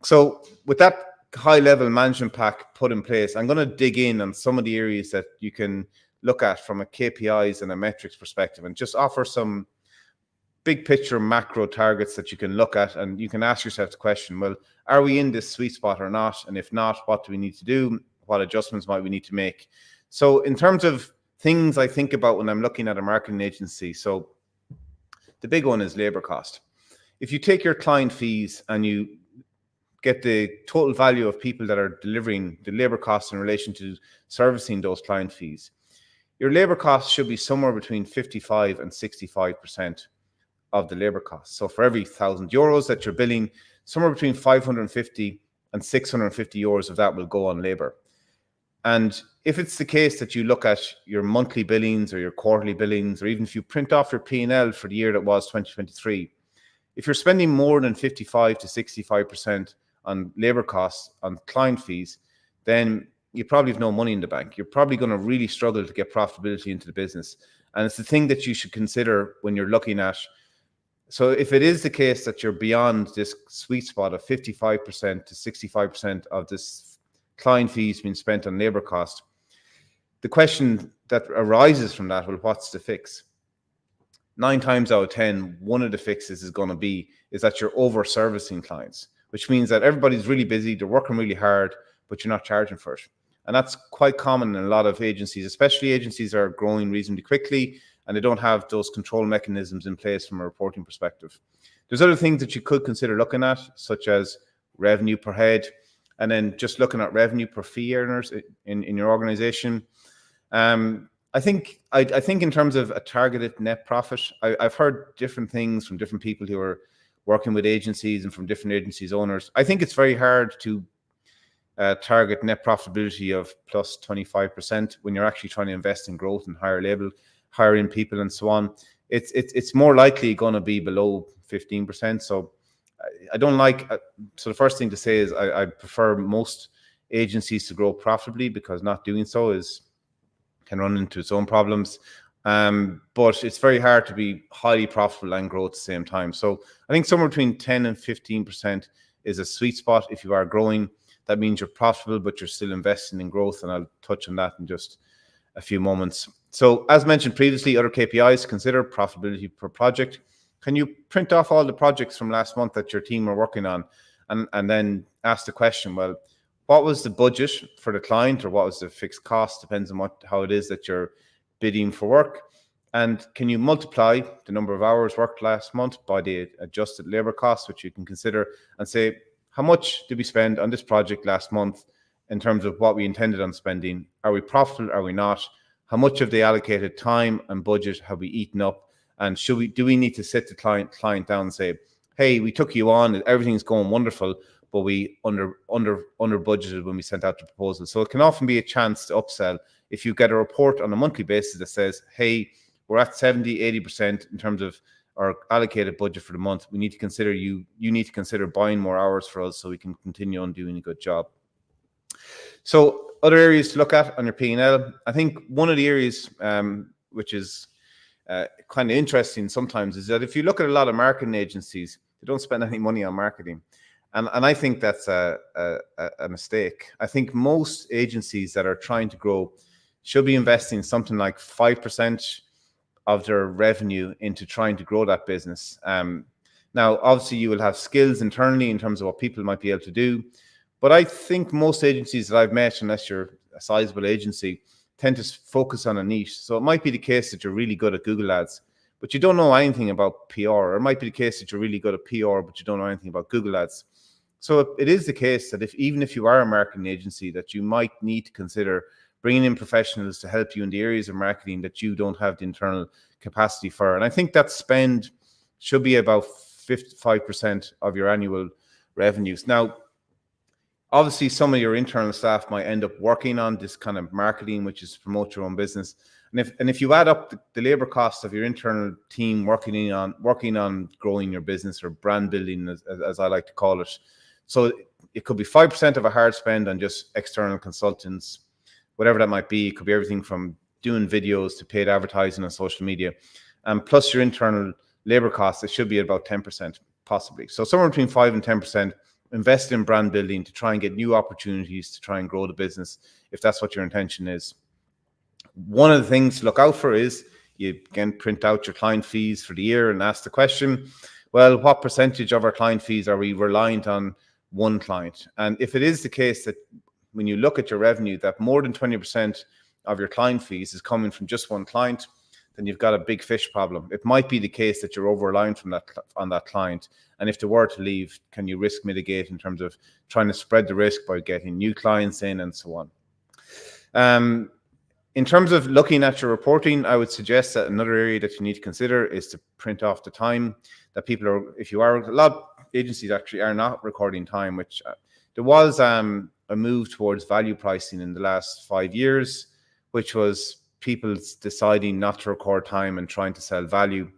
So with that high level management pack put in place, I'm going to dig in on some of the areas that you can look at from a KPIs and a metrics perspective, and just offer some big picture macro targets that you can look at, and you can ask yourself the question, well, are we in this sweet spot or not? And if not, what do we need to do? What adjustments might we need to make? So in terms of things I think about when I'm looking at a marketing agency, so the big one is labor cost. If you take your client fees and you get the total value of people that are delivering the labor costs in relation to servicing those client fees, your labor costs should be somewhere between 55 and 65% of the labor costs. So for every €1,000 that you're billing, somewhere between 550 and 650 euros of that will go on labor. And if it's the case that you look at your monthly billings or your quarterly billings, or even if you print off your P&L for the year that was 2023, if you're spending more than 55 to 65% on labor costs, on client fees, then you probably have no money in the bank. You're probably going to really struggle to get profitability into the business. And it's the thing that you should consider when you're looking at. So if it is the case that you're beyond this sweet spot of 55% to 65% of this client fees being spent on labor cost, the question that arises from that, well, what's the fix? 9 times out of 10, one of the fixes is going to be that you're over servicing clients, which means that everybody's really busy, they're working really hard, but you're not charging for it. And that's quite common in a lot of agencies, especially agencies that are growing reasonably quickly and they don't have those control mechanisms in place from a reporting perspective. There's other things that you could consider looking at, such as revenue per head, and then just looking at revenue per fee earners in your organization. I think in terms of a targeted net profit, I've heard different things from different people who are working with agencies and from different agencies owners. I think it's very hard to target net profitability of plus 25% when you're actually trying to invest in growth and hiring people and so on. It's more likely going to be below 15%. So I don't like. So the first thing to say is I prefer most agencies to grow profitably, because not doing so can run into its own problems. But it's very hard to be highly profitable and grow at the same time. So I think somewhere between 10 and 15% is a sweet spot. If you are growing, that means you're profitable, but you're still investing in growth. And I'll touch on that in just a few moments. So as mentioned previously, other KPIs, consider profitability per project. Can you print off all the projects from last month that your team are working on, and then ask the question, well, what was the budget for the client, or what was the fixed cost? Depends on how it is that you're bidding for work. And can you multiply the number of hours worked last month by the adjusted labor costs, which you can consider, and say, how much did we spend on this project last month in terms of what we intended on spending? Are we profitable? Are we not? How much of the allocated time and budget have we eaten up? And do we need to sit the client down and say, hey, we took you on, everything's going wonderful, but we under budgeted when we sent out the proposal. So it can often be a chance to upsell if you get a report on a monthly basis that says, hey, we're at 70, 80% in terms of our allocated budget for the month. We need to consider you need to consider buying more hours for us so we can continue on doing a good job. So other areas to look at on your P&L. I think one of the areas which is kind of interesting sometimes is that if you look at a lot of marketing agencies, they don't spend any money on marketing. And I think that's a mistake. I think most agencies that are trying to grow should be investing something like 5% of their revenue into trying to grow that business. Now, obviously, you will have skills internally in terms of what people might be able to do. But I think most agencies that I've met, unless you're a sizable agency, tend to focus on a niche. So it might be the case that you're really good at Google Ads, but you don't know anything about PR. Or it might be the case that you're really good at PR, but you don't know anything about Google Ads. So it is the case that even if you are a marketing agency, that you might need to consider bringing in professionals to help you in the areas of marketing that you don't have the internal capacity for. And I think that spend should be about 55% of your annual revenues. Now, obviously, some of your internal staff might end up working on this kind of marketing, which is promote your own business. And if you add up the labor costs of your internal team working on growing your business, or brand building, as I like to call it, so it could be 5% of a hard spend on just external consultants, whatever that might be. It could be everything from doing videos to paid advertising on social media, and plus your internal labor costs. It should be about 10%, possibly. So somewhere between 5 and 10% invest in brand building to try and get new opportunities to try and grow the business if that's what your intention is. One of the things to look out for is you again print out your client fees for the year and ask the question, well, what percentage of our client fees are we reliant on one client? And if it is the case that when you look at your revenue that more than 20% of your client fees is coming from just one client, then you've got a big fish problem. It might be the case that you're over-reliant on that client. And if they were to leave, can you risk mitigate in terms of trying to spread the risk by getting new clients in and so on? In terms of looking at your reporting, I would suggest that another area that you need to consider is to print off the time that people are, a lot of agencies actually are not recording time, which there was a move towards value pricing in the last 5 years, which was people deciding not to record time and trying to sell value.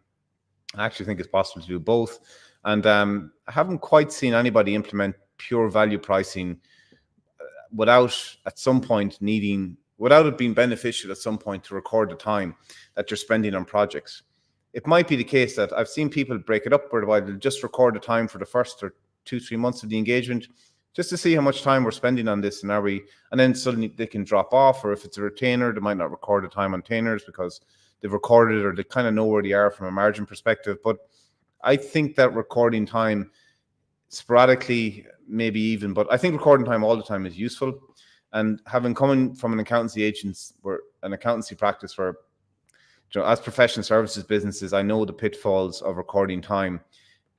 I actually think it's possible to do both. And I haven't quite seen anybody implement pure value pricing without it being beneficial at some point to record the time that you're spending on projects. It might be the case that I've seen people break it up whereby they'll just record the time for the first or 2-3 months of the engagement just to see how much time we're spending on this, and then suddenly they can drop off, or if it's a retainer, they might not record the time on retainers because they've recorded it or they kind of know where they are from a margin perspective. But I think that recording time sporadically, maybe even, but I think recording time all the time is useful. And having come from an accountancy practice where, as professional services businesses, I know the pitfalls of recording time.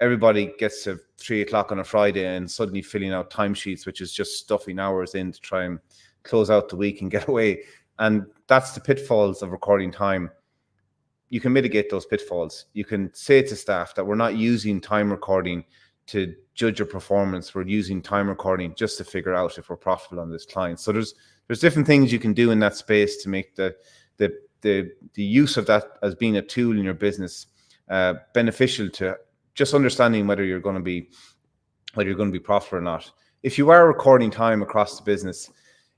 Everybody gets to 3 o'clock on a Friday and suddenly filling out timesheets, which is just stuffing hours in to try and close out the week and get away. And that's the pitfalls of recording time. You can mitigate those pitfalls. You can say to staff that we're not using time recording to judge your performance. We're using time recording just to figure out if we're profitable on this client. So there's different things you can do in that space to make the use of that as being a tool in your business beneficial to just understanding whether you're going to be profitable or not. If you are recording time across the business,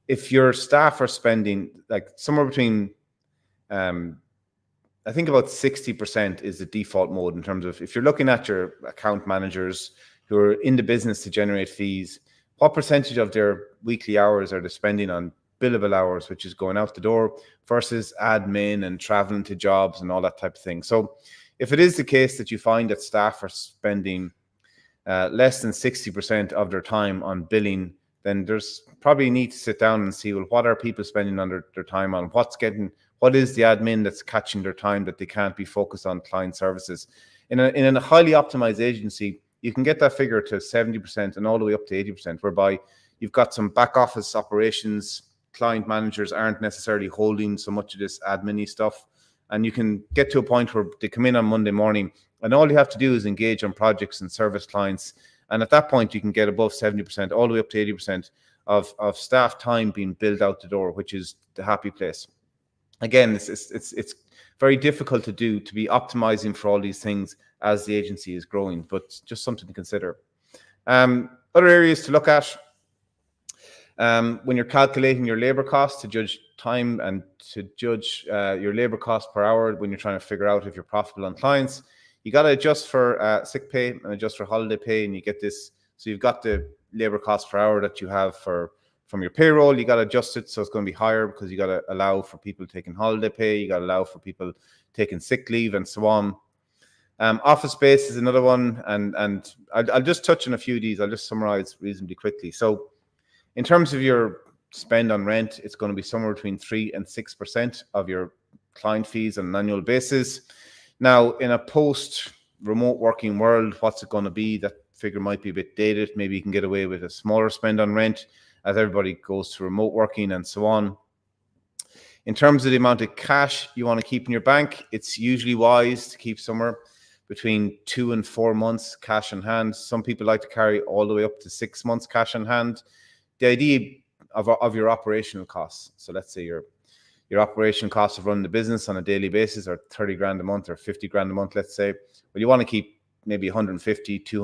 if your staff are spending like somewhere between I think about 60% is the default mode in terms of if you're looking at your account managers who are in the business to generate fees, what percentage of their weekly hours are they spending on billable hours, which is going out the door, versus admin and traveling to jobs and all that type of thing. So if it is the case that you find that staff are spending less than 60% of their time on billing, then there's probably need to sit down and see, well, what are people spending on their time on? What is the admin that's catching their time that they can't be focused on client services? In a highly optimized agency, you can get that figure to 70% and all the way up to 80%, whereby you've got some back office operations. Client managers aren't necessarily holding so much of this admin-y stuff. And you can get to a point where they come in on Monday morning and all you have to do is engage on projects and service clients. And at that point, you can get above 70%, all the way up to 80% of staff time being billed out the door, which is the happy place. Again, it's very difficult to do, to be optimizing for all these things as the agency is growing, but just something to consider. Other areas to look at when you're calculating your labor costs, to judge time and to judge your labor cost per hour when you're trying to figure out if you're profitable on clients, you got to adjust for sick pay and adjust for holiday pay, and you get this. So you've got the labor cost per hour that you have from your payroll. You got to adjust it so it's going to be higher because you got to allow for people taking holiday pay. You got to allow for people taking sick leave and so on. Office space is another one, and I'll just touch on a few of these. I'll just summarize reasonably quickly. So in terms of your spend on rent, it's going to be somewhere between 3 and 6% of your client fees on an annual basis. Now, in a post-remote working world, what's it going to be? That figure might be a bit dated. Maybe you can get away with a smaller spend on rent as everybody goes to remote working and so on. In terms of the amount of cash you want to keep in your bank, it's usually wise to keep somewhere between 2 and 4 months cash in hand. Some people like to carry all the way up to 6 months cash in hand. The idea of your operational costs. So let's say your operational costs of running the business on a daily basis are 30 grand a month or 50 grand a month, let's say. Well, you want to keep maybe 150, 200